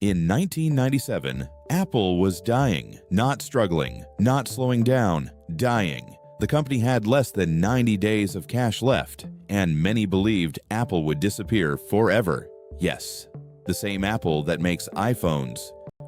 In 1997, Apple was dying, not struggling, not slowing down, dying. The company had less than 90 days of cash left, and many believed Apple would disappear forever. Yes, the same Apple that makes iPhones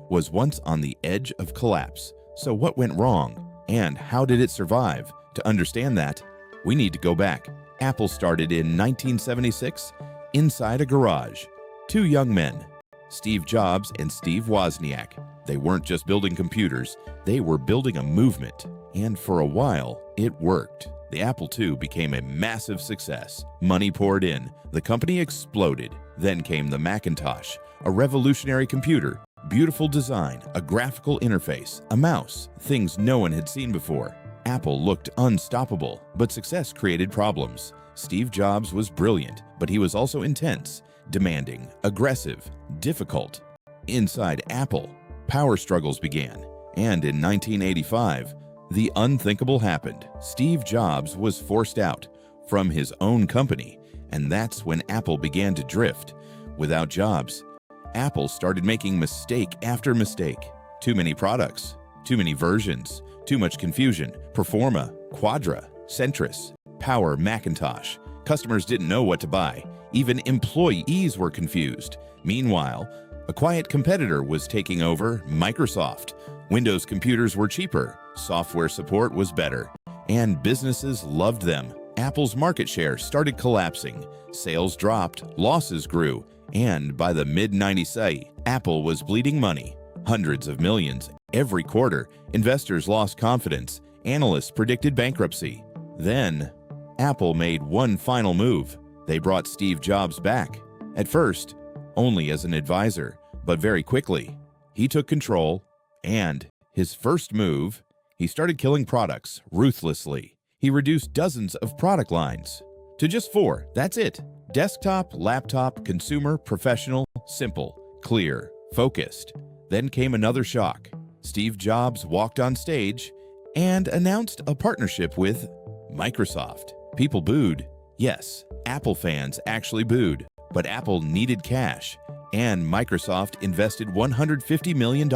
was once on the edge of collapse. So what went wrong, and how did it survive? To understand that, we need to go back. Apple started in 1976 inside a garage. Two young men, Steve Jobs and Steve Wozniak. They weren't just building computers, they were building a movement. And for a while, it worked. The Apple II became a massive success. Money poured in, the company exploded. Then came the Macintosh, a revolutionary computer. Beautiful design, a graphical interface, a mouse, things no one had seen before. Apple looked unstoppable, but success created problems. Steve Jobs was brilliant, but he was also intense, demanding, aggressive, difficult. Inside Apple, power struggles began, and in 1985, the unthinkable happened. Steve Jobs was forced out from his own company, and that's when Apple began to drift. Without Jobs, Apple started making mistake after mistake. Too many products, too many versions, too much confusion. Performa, Quadra, Centris, Power, Macintosh. Customers didn't know what to buy. Even employees were confused. Meanwhile, a quiet competitor was taking over, Microsoft. Windows computers were cheaper, software support was better, and businesses loved them. Apple's market share started collapsing. Sales dropped, losses grew, and by the mid-90s, Apple was bleeding money. Hundreds of millions every quarter. Investors lost confidence. Analysts predicted bankruptcy. Then, Apple made one final move. They brought Steve Jobs back. At first, only as an advisor, but very quickly, he took control, and his first move, he started killing products ruthlessly. He reduced dozens of product lines to just 4. That's it. Desktop, laptop, consumer, professional, simple, clear, focused. Then came another shock. Steve Jobs walked on stage and announced a partnership with Microsoft. People booed. Yes, Apple fans actually booed, but Apple needed cash, and Microsoft invested $150 million.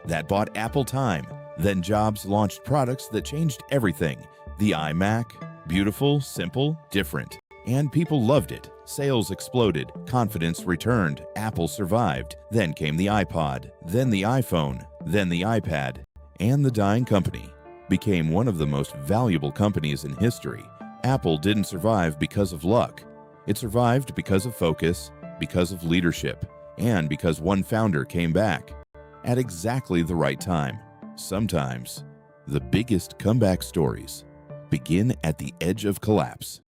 That bought Apple time. Then Jobs launched products that changed everything. The iMac, beautiful, simple, different. And people loved it. Sales exploded, confidence returned, Apple survived. Then came the iPod, then the iPhone, then the iPad. And the dying company became one of the most valuable companies in history. Apple didn't survive because of luck. It survived because of focus, because of leadership, and because one founder came back at exactly the right time. Sometimes, the biggest comeback stories begin at the edge of collapse.